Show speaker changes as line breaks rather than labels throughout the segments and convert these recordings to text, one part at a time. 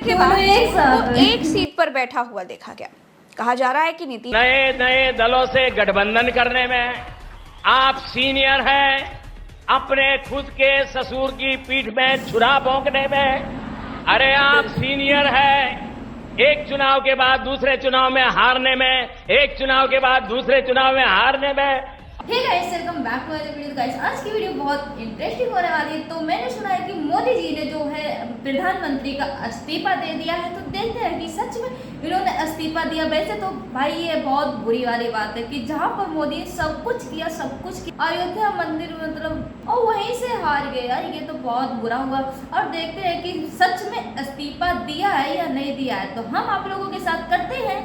के बाद एक सीट पर बैठा हुआ देखा गया। कहा जा रहा है कि नीतीश
नए नए दलों से गठबंधन करने में आप सीनियर हैं, अपने खुद के ससुर की पीठ में छुरा भोंकने में अरे आप सीनियर हैं, एक चुनाव के बाद दूसरे चुनाव में हारने में, एक चुनाव के बाद दूसरे चुनाव में हारने में।
Hey guys, welcome back to other video. Guys, आज की वीडियो बहुत इंटरेस्टिंग होने वाली है। तो मैंने सुना है कि मोदी जी ने जो है प्रधानमंत्री का इस्तीफा दे दिया है। तो देखते हैं कि सच में इन्होंने इस्तीफा दिया। वैसे तो भाई ये बहुत बुरी वाली बात है कि जहाँ पर मोदी सब कुछ किया, अयोध्या मंदिर मतलब और वहीं से हार गए यार। ये तो बहुत बुरा हुआ। और देखते हैं कि सच में इस्तीफा दिया है या नहीं दिया है। तो हम आप लोगों के साथ करते हैं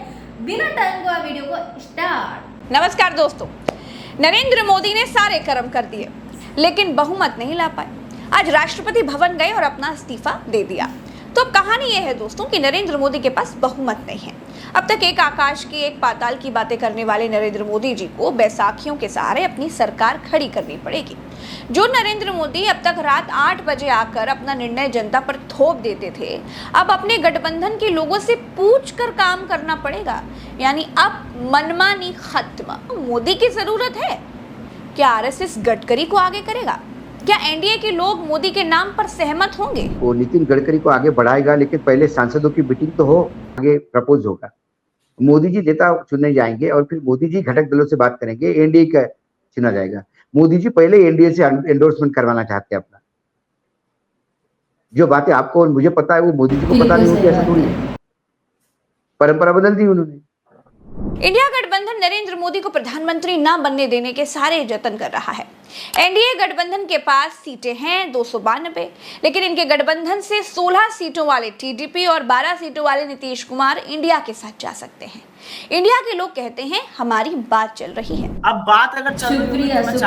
बिना टाइम को वीडियो को स्टार्ट।
नमस्कार दोस्तों, नरेंद्र मोदी ने सारे कर्म कर दिए लेकिन बहुमत नहीं ला पाए। आज राष्ट्रपति भवन गए और अपना इस्तीफा दे दिया। तो अब कहानी यह है दोस्तों कि नरेंद्र मोदी के पास बहुमत नहीं है। अब तक एक आकाश की एक पाताल की बातें करने वाले नरेंद्र मोदी जी को बैसाखियों के सहारे अपनी सरकार खड़ी करनी पड़ेगी। जो नरेंद्र मोदी अब तक रात 8 बजे आकर अपना निर्णय जनता पर थोप देते थे, अब अपने गठबंधन के लोगों से पूछ कर काम करना पड़ेगा। यानी अब मनमानी खत्म। मोदी की जरूरत है क्या? आरएसएस गडकरी को आगे करेगा क्या? एनडीए के लोग मोदी के नाम पर सहमत होंगे?
वो नितिन गडकरी को आगे बढ़ाएगा, लेकिन पहले सांसदों की मीटिंग तो हो, आगे प्रपोज होगा। मोदी जी नेता चुने जाएंगे और फिर मोदी जी घटक दलों से बात करेंगे, एनडीए का चुना जाएगा। मोदी जी पहले एनडीए से एंडोर्समेंट करवाना चाहते हैं अपना। जो बातें आपको और मुझे पता है वो मोदी जी को पता नहीं होती, ऐसा थोड़ी है। परंपरा बदल दी उन्होंने।
इंडिया गठबंधन नरेंद्र मोदी को प्रधानमंत्री न बनने देने के सारे जतन कर रहा है। एनडीए गठबंधन के पास सीटें हैं 292, लेकिन इनके गठबंधन से 16 सीटों वाले टीडीपी और 12 सीटों वाले नीतीश कुमार इंडिया के साथ जा सकते हैं। इंडिया के लोग कहते हैं हमारी बात चल रही है।
अब बात अगर चल रही है तो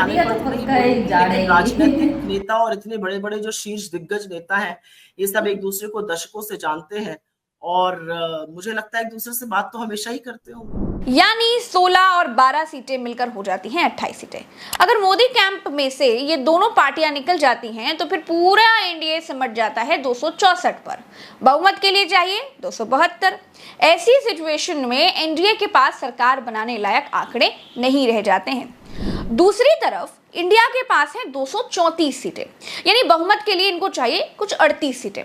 राजनीतिक नेता और इतने बड़े बड़े जो शीर्ष दिग्गज नेता हैं, ये सब एक दूसरे को दशकों से जानते हैं और मुझे लगता है एक दूसरे से बात तो हमेशा ही करते होंगे।
यानी 16 और 12 सीटें मिलकर हो जाती हैं 28 सीटें। अगर मोदी कैंप में से ये दोनों पार्टियां निकल जाती हैं तो फिर पूरा एनडीए सिमट जाता है 264 पर। बहुमत के लिए चाहिए 272। ऐसी सिचुएशन में एनडीए के पास सरकार बनाने लायक आंकड़े नहीं रह जाते हैं। दूसरी तरफ इंडिया के पास है 234 सीटें, यानी बहुमत के लिए इनको चाहिए कुछ 38 सीटें।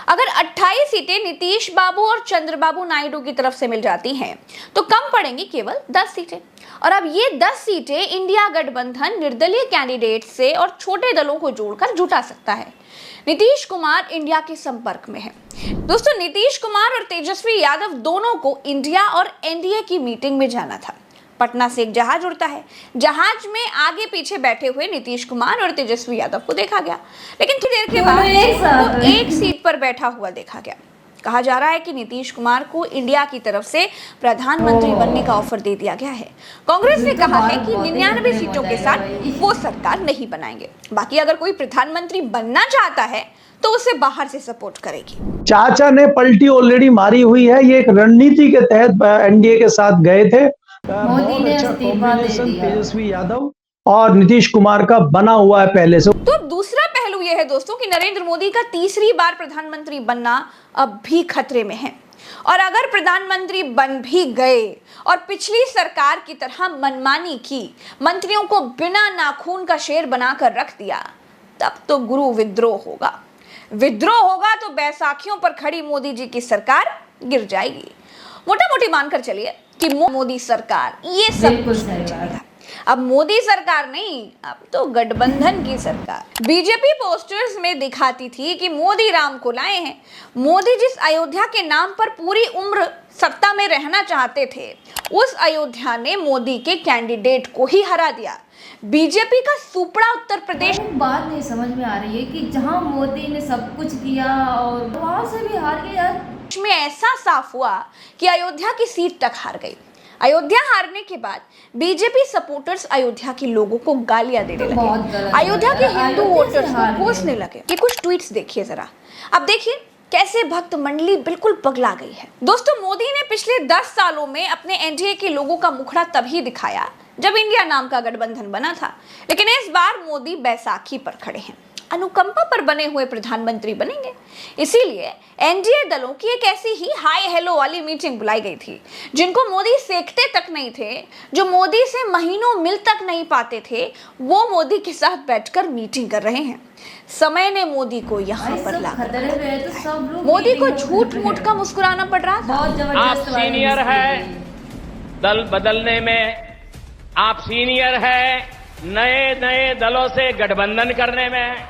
अगर 28 सीटें नीतीश बाबू और चंद्रबाबू नायडू की तरफ से मिल जाती हैं तो कम पड़ेंगी केवल 10 सीटें। और अब ये 10 सीटें इंडिया गठबंधन निर्दलीय कैंडिडेट से और छोटे दलों को जोड़कर जुटा सकता है। नीतीश कुमार इंडिया के संपर्क में है दोस्तों। नीतीश कुमार और तेजस्वी यादव दोनों को इंडिया और एनडीए की मीटिंग में जाना था। पटना से एक जहाज उड़ता है। जहाज में आगे पीछे बैठे हुए नीतीश कुमार और तेजस्वी यादव को देखा गया, लेकिन थोड़ी देर के बाद एक सीट पर बैठा हुआ देखा गया। कहा जा रहा है कि नीतीश कुमार को इंडिया की तरफ से प्रधानमंत्री बनने का ऑफर दे दिया गया है। कांग्रेस ने कहा है कि 99 सीटों के साथ वो सरकार नहीं बनाएंगे। बाकी अगर कोई प्रधानमंत्री बनना चाहता है तो उसे बाहर से सपोर्ट करेगी।
चाचा ने पलटी ऑलरेडी मारी हुई है। ये एक रणनीति के तहत एनडीए के साथ गए थे।
मोदी ने इस्तीफा दे दिया।
तेजस्वी यादव और नीतीश कुमार का बना हुआ है पहले से।
तो दूसरा पहलू यह है दोस्तों कि नरेंद्र मोदी का तीसरी बार प्रधानमंत्री बनना अब भी खतरे में है। और अगर प्रधानमंत्री बन भी गए और पिछली सरकार की तरह मनमानी की, मंत्रियों को बिना नाखून का शेर बनाकर रख दिया, तब तो गुरु विद्रोह होगा। विद्रोह होगा तो बैसाखियों पर खड़ी मोदी जी की सरकार गिर जाएगी। मोटा मोटी मानकर चलिए कि मोदी सरकार ये सब कुछ नहीं चलेगा। अब मोदी सरकार नहीं, अब तो गठबंधन की सरकार। बीजेपी पोस्टर्स में दिखाती थी कि मोदी राम को लाए हैं। मोदी जिस अयोध्या के नाम पर पूरी उम्र सत्ता में रहना चाहते थे, उस अयोध्या ने मोदी के कैंडिडेट को ही हरा दिया। बीजेपी का सुपड़ा उत्तर प्रदेश।
बात नहीं समझ में आ रही है कि जहां मोदी ने सब कुछ किया और वहां से भी हार गया।
में ऐसा साफ हुआ कि अयोध्या की सीट तक हार गई। अयोध्या हारने के बाद बीजेपी सपोर्टर्स अयोध्या के लोगों को गालियां देने लगे। अयोध्या के हिंदू वोटर्स को कोसने लगे। ये कुछ ट्वीट्स देखिए जरा। अब देखिए कैसे भक्त मंडली बिल्कुल पगला गई है। दोस्तों, मोदी ने पिछले 10 सालों में अपने एनडीए के लोगों का मुखड़ा तभी दिखाया जब इंडिया नाम का गठबंधन बना था, लेकिन इस बार मोदी बैसाखी पर खड़े हैं। अनुकंपा पर बने हुए प्रधानमंत्री बनेंगे। इसीलिए एनडीए दलों की एक ऐसी ही हाय हेलो वाली मीटिंग बुलाई गई थी, जिनको मोदी सेकते तक नहीं थे, जो मोदी से महीनों मिल तक नहीं पाते थे, वो मोदी के साथ बैठकर मीटिंग कर रहे हैं। समय ने मोदी को यहाँ पर ला मोदी को झूठ मूठ का मुस्कुराना पड़ रहा था।
आप सीनियर है दल बदलने में, आप सीनियर है नए नए दलों से गठबंधन करने में,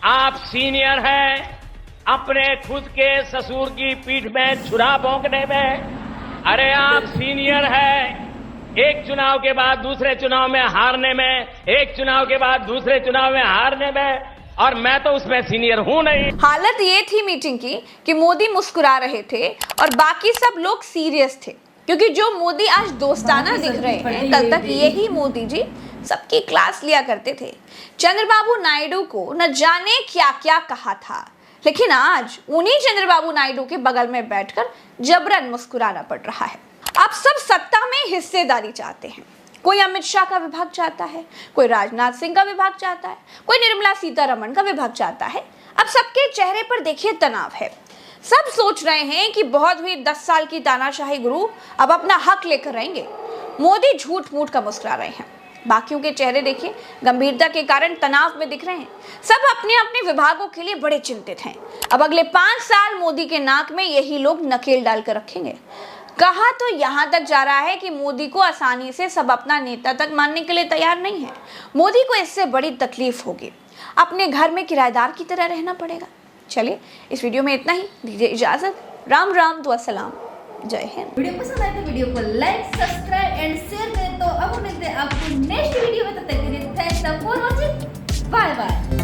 आप सीनियर हैं अपने खुद के ससुर की पीठ में छुरा भोंकने में। अरे आप सीनियर हैं एक चुनाव के बाद दूसरे चुनाव में हारने में, एक चुनाव के बाद दूसरे चुनाव में हारने में, और मैं तो उसमें सीनियर हूं नहीं।
हालत ये थी मीटिंग की कि मोदी मुस्कुरा रहे थे और बाकी सब लोग सीरियस थे, क्योंकि जो मोदी आज दोस्ताना दिख रहे हैं, कल तक यही मोदी जी सबकी क्लास लिया करते थे। चंद्रबाबू नायडू को न जाने क्या क्या कहा था, लेकिन आज उन्हीं चंद्रबाबू नायडू के बगल में बैठकर जबरन मुस्कुराना पड़ रहा है। आप सब सत्ता में हिस्सेदारी चाहते हैं। कोई अमित शाह का विभाग चाहता है, कोई राजनाथ सिंह का विभाग चाहता है, कोई निर्मला सीतारमण का विभाग चाहता है। अब सबके चेहरे पर देखिए तनाव है। सब सोच रहे हैं कि बहुत हुई 10 साल की तानाशाही गुरु, अब अपना हक लेकर रहेंगे। मोदी झूठ मूठ का मुस्कुरा रहे हैं। बाकियों के चेहरे देखिए गंभीरता के कारण तनाव में दिख रहे हैं। सब अपने अपने विभागों के लिए बड़े चिंतित हैं। अब अगले 5 साल मोदी के नाक में यही लोग नकेल डालकर रखेंगे। कहा तो यहाँ तक जा रहा है कि मोदी को आसानी से सब अपना नेता तक मानने के लिए तैयार नहीं है। मोदी को इससे बड़ी तकलीफ होगी, अपने घर में किराएदार की तरह रहना पड़ेगा। चलिए इस वीडियो में इतना ही, दीजिए इजाजत। राम राम, दुआ सलाम, जय हिंद।
वीडियो पसंद आए तो वीडियो को लाइक, सब्सक्राइब एंड शेयर करें। तो अब मिलते हैं आपको नेक्स्ट वीडियो में, तब तक के लिए thanks for watching, bye bye.